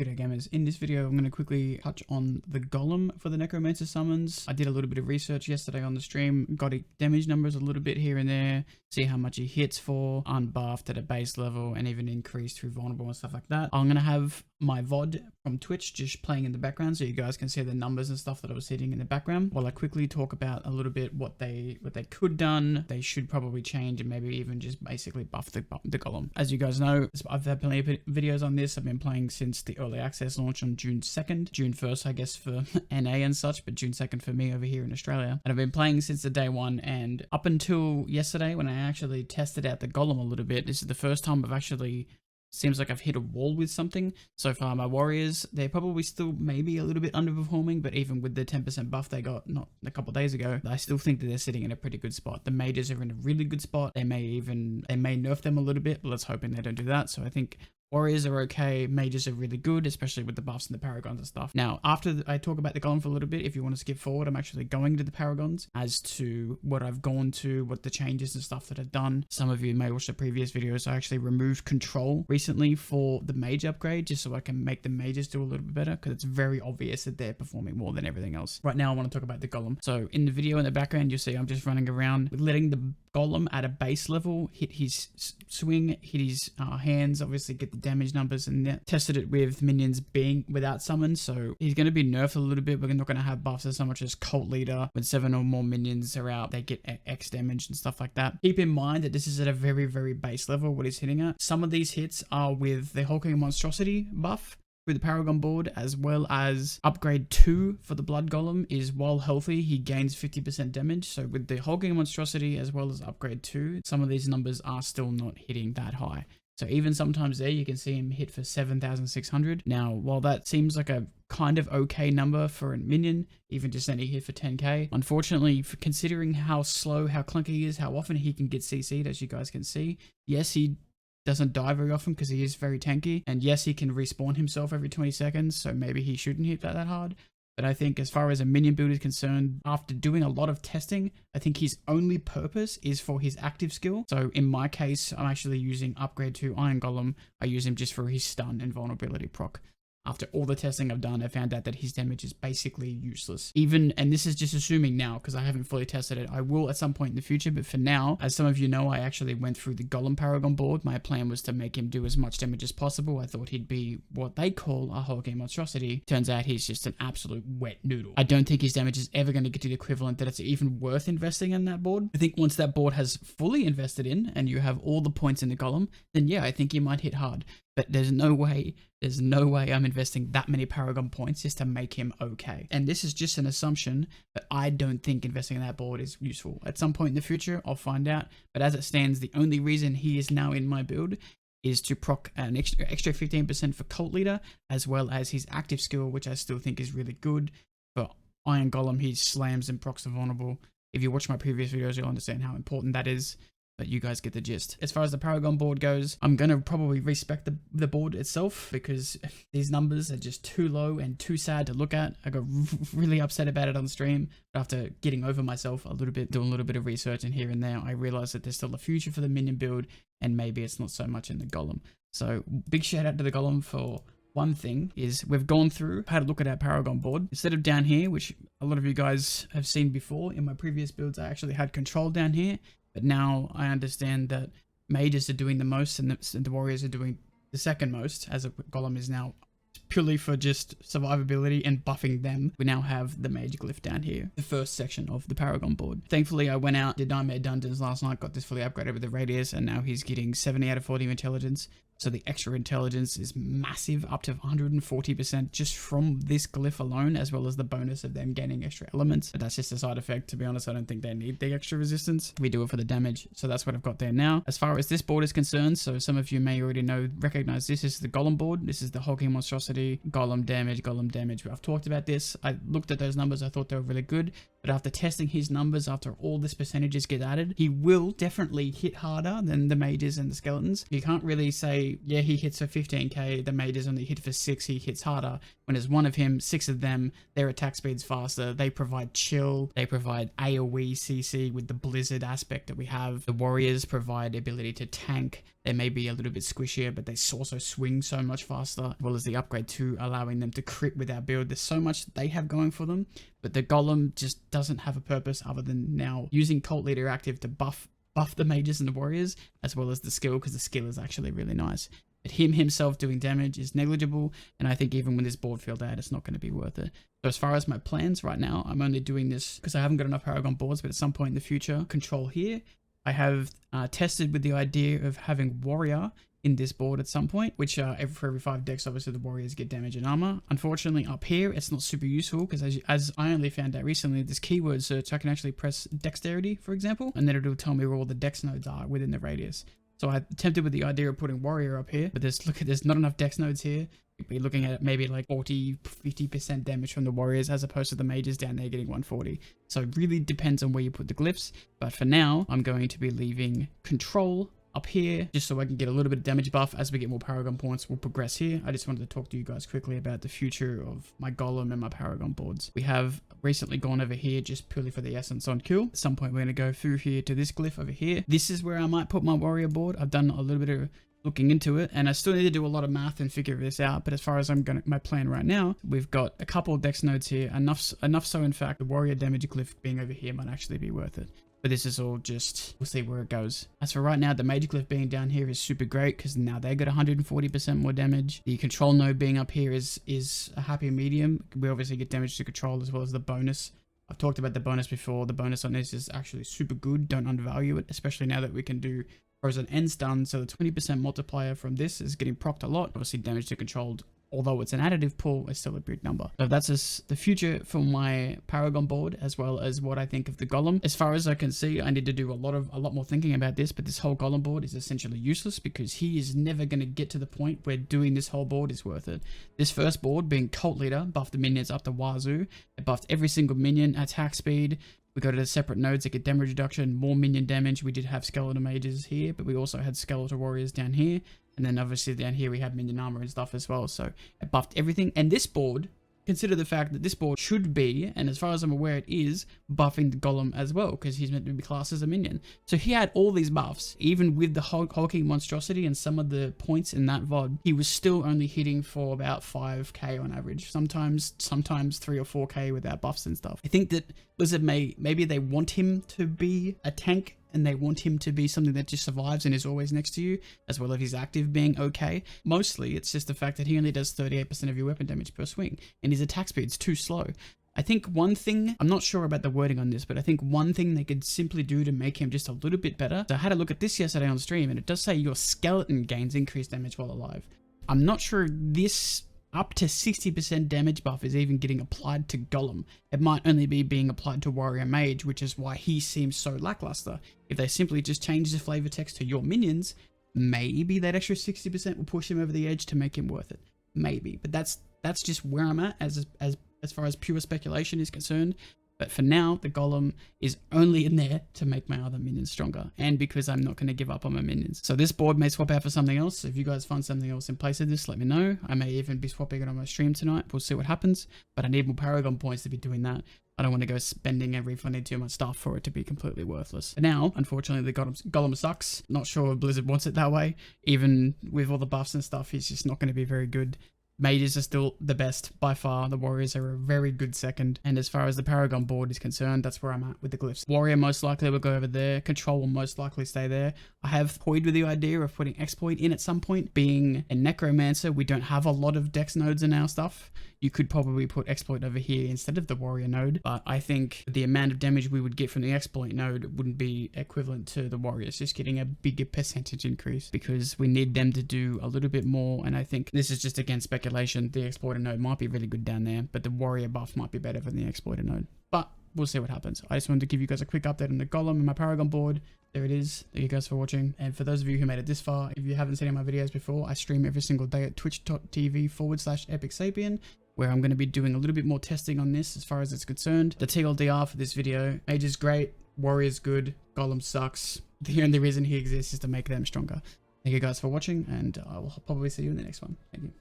G'day gamers, in this video I'm going to quickly touch on the Golem for the Necromancer summons. I did a little bit of research yesterday on the stream, got damage numbers a little bit here and there, see how much he hits for, unbuffed at a base level, and even increased through vulnerable and stuff like that. I'm going to have my VOD from Twitch just playing in the background so you guys can see the numbers and stuff that I was hitting in the background, while I quickly talk about a little bit what they could done, they should probably change, and maybe even just basically buff the Golem. As you guys know, I've had plenty of videos on this. I've been playing since the early access launch on June 2nd, June 1st I guess for NA and such, but June 2nd for me over here in Australia. And I've been playing since the day one, and up until yesterday when I actually tested out the Golem a little bit, this is the first time I've actually seems like I've hit a wall with something. So far, my warriors, they're probably still maybe a little bit underperforming, but even with the 10% buff they got not a couple days ago, I still think that they're sitting in a pretty good spot. The mages are in a really good spot. They may nerf them a little bit, but let's hoping they don't do that. So I think warriors are okay, mages are really good, especially with the buffs and the paragons and stuff. Now, after I talk about the Golem for a little bit, if you want to skip forward, I'm actually going to the paragons as to what I've gone to, what the changes and stuff that I've done. Some of you may watch the previous videos. I actually removed control recently for the mage upgrade, just so I can make the mages do a little bit better, because it's very obvious that they're performing more than everything else. Right now, I want to talk about the Golem. So in the video in the background, you'll see I'm just running around, letting the Golem at a base level hit his swing, hit his hands, obviously get the damage numbers, and tested it with minions being without summons. So he's going to be nerfed a little bit. We're not going to have buffs as so much as Cult Leader. When 7 or more minions are out, they get X damage and stuff like that. Keep in mind that this is at a very, very base level what he's hitting at. Some of these hits are with the Hulking Monstrosity buff through the Paragon board, as well as upgrade 2 for the Blood Golem is while healthy, he gains 50% damage. So with the Hulking Monstrosity as well as upgrade 2, some of these numbers are still not hitting that high. So even sometimes there you can see him hit for 7,600. Now, while that seems like a kind of okay number for a minion, even just any hit for 10k, unfortunately, for considering how slow, how clunky he is, how often he can get CC'd, as you guys can see, yes, he doesn't die very often because he is very tanky, and yes, he can respawn himself every 20 seconds, so maybe he shouldn't hit that hard. But I think as far as a minion build is concerned, after doing a lot of testing, I think his only purpose is for his active skill. So in my case, I'm actually using upgrade 2 Iron Golem. I use him just for his stun and vulnerability proc. After all the testing I've done, I found out that his damage is basically useless. Even, and this is just assuming now because I haven't fully tested it. I will at some point in the future, but for now, as some of you know, I actually went through the Golem Paragon board. My plan was to make him do as much damage as possible. I thought he'd be what they call a Hulking Monstrosity. Turns out he's just an absolute wet noodle. I don't think his damage is ever going to get to the equivalent that it's even worth investing in that board. I think once that board has fully invested in and you have all the points in the Golem, then yeah, I think he might hit hard. But there's no way I'm investing that many Paragon points just to make him okay. And this is just an assumption, but I don't think investing in that board is useful. At some point in the future, I'll find out. But as it stands, the only reason he is now in my build is to proc an extra 15% for Cult Leader, as well as his active skill, which I still think is really good. For Iron Golem, he slams and procs the vulnerable. If you watch my previous videos, you'll understand how important that is. But you guys get the gist. As far as the Paragon board goes, I'm going to probably respec the board itself because these numbers are just too low and too sad to look at. I got really upset about it on stream. But after getting over myself a little bit, doing a little bit of research and here and there, I realized that there's still a future for the minion build, and maybe it's not so much in the Golem. So big shout out to the Golem for one thing is we've gone through, had a look at our Paragon board. Instead of down here, which a lot of you guys have seen before in my previous builds, I actually had control down here. But now I understand that mages are doing the most and the warriors are doing the second most, as a Golem is now purely for just survivability and buffing them. We now have the mage glyph down here, the first section of the Paragon board. Thankfully, I went out, did Nightmare Dungeons last night, got this fully upgraded with the radius, and now he's getting 70 out of 40 intelligence. So the extra intelligence is massive, up to 140% just from this glyph alone, as well as the bonus of them gaining extra elements. But that's just a side effect. To be honest, I don't think they need the extra resistance. We do it for the damage. So that's what I've got there now. As far as this board is concerned, so some of you may already recognize this is the Golem board. This is the Hulking Monstrosity, Golem damage. I've talked about this. I looked at those numbers. I thought they were really good. But after testing his numbers, after all this percentages get added, he will definitely hit harder than the mages and the skeletons. You can't really say, yeah, he hits for 15k, the mages only hit for 6, he hits harder. When there's one of him, 6 of them, their attack speed's faster, they provide chill, they provide AoE CC with the blizzard aspect that we have. The warriors provide the ability to tank, They may be a little bit squishier, but they also swing so much faster, as well as the upgrade to allowing them to crit with our build. There's so much that they have going for them, but the Golem just doesn't have a purpose other than now using Cult Leader active to buff the mages and the warriors, as well as the skill, because the skill is actually really nice. But him himself doing damage is negligible, and I think even with this board field out, it's not going to be worth it. So as far as my plans right now, I'm only doing this because I haven't got enough Paragon boards, but at some point in the future, control here. I have tested with the idea of having warrior in this board at some point, which for every 5 decks, obviously the warriors get damage and armor. Unfortunately, up here, it's not super useful because as I only found out recently, this keyword search, I can actually press dexterity, for example, and then it'll tell me where all the dex nodes are within the radius. So I attempted with the idea of putting warrior up here, but there's not enough dex nodes here. You'd be looking at maybe like 40-50% damage from the warriors as opposed to the mages down there getting 140. So it really depends on where you put the glyphs. But for now, I'm going to be leaving control up here just so I can get a little bit of damage buff. As we get more Paragon points, we'll progress here. I just wanted to talk to you guys quickly about the future of my Golem and my Paragon boards. We have recently gone over here just purely for the essence on kill. At some point, we're going to go through here to this glyph over here. This is where I might put my warrior board. I've done a little bit of looking into it, and I still need to do a lot of math and figure this out. But as far as my plan right now, we've got a couple of dex nodes here, enough so in fact the warrior damage glyph being over here might actually be worth it. But this is all just, we'll see where it goes. As for right now, the mage glyph being down here is super great because now they got 140% more damage. The control node being up here is a happy medium. We obviously get damage to control as well as the bonus. I've talked about the bonus before. The bonus on this is actually super good. Don't undervalue it, especially now that we can do frozen and stun. So the 20% multiplier from this is getting procced a lot. Obviously damage to controlled, although it's an additive pull, it's still a big number. So that's just the future for my Paragon board, as well as what I think of the Golem. As far as I can see, I need to do a lot more thinking about this, but this whole Golem board is essentially useless because he is never going to get to the point where doing this whole board is worth it. This first board, being Cult Leader, buffed the minions up to wazoo. It buffed every single minion, attack speed. We go to the separate nodes that get damage reduction, more minion damage. We did have skeleton mages here, but we also had skeletal warriors down here. And then obviously down here we have minion armor and stuff as well. So it buffed everything. And this board, consider the fact that this board should be, and as far as I'm aware it is, buffing the Golem as well, because he's meant to be classed as a minion. So he had all these buffs, even with the hulking monstrosity and some of the points in that VOD, he was still only hitting for about 5k on average. Sometimes 3 or 4k without buffs and stuff. I think that Blizzard maybe they want him to be a tank, and they want him to be something that just survives and is always next to you, as well as his active being okay. Mostly, it's just the fact that he only does 38% of your weapon damage per swing, and his attack speed's too slow. I think one thing, I'm not sure about the wording on this, but I think one thing they could simply do to make him just a little bit better. So I had a look at this yesterday on stream, and it does say your skeleton gains increased damage while alive. I'm not sure this up to 60% damage buff is even getting applied to Golem. It might only be being applied to Warrior Mage, which is why he seems so lackluster. If they simply just change the flavor text to your minions, maybe that extra 60% will push him over the edge to make him worth it. Maybe, but that's just where I'm at as far as pure speculation is concerned. But for now, the Golem is only in there to make my other minions stronger, and because I'm not going to give up on my minions. So this board may swap out for something else. If you guys find something else in place of this, let me know. I may even be swapping it on my stream tonight. We'll see what happens. But I need more Paragon points to be doing that. I don't want to go spending and refunding too much stuff for it to be completely worthless. But now, unfortunately, the Golem sucks. Not sure if Blizzard wants it that way. Even with all the buffs and stuff, he's just not going to be very good. Mages are still the best by far. The warriors are a very good second. And as far as the Paragon board is concerned, that's where I'm at with the glyphs. Warrior most likely will go over there. Control will most likely stay there. I have toyed with the idea of putting exploit in at some point. Being a necromancer, we don't have a lot of dex nodes in our stuff. You could probably put exploit over here instead of the warrior node. But I think the amount of damage we would get from the exploit node wouldn't be equivalent to the warriors just getting a bigger percentage increase, because we need them to do a little bit more. And I think this is just again speculation. The exploiter node might be really good down there, but the warrior buff might be better than the exploiter node. But we'll see what happens. I just wanted to give you guys a quick update on the Golem and my Paragon board. There it is. Thank you guys for watching. And for those of you who made it this far, if you haven't seen my videos before, I stream every single day at twitch.tv/EpicSapien, where I'm going to be doing a little bit more testing on this as far as it's concerned. The TLDR for this video: Mage is great, Warrior's good, Golem sucks. The only reason he exists is to make them stronger. Thank you guys for watching, and I will probably see you in the next one. Thank you.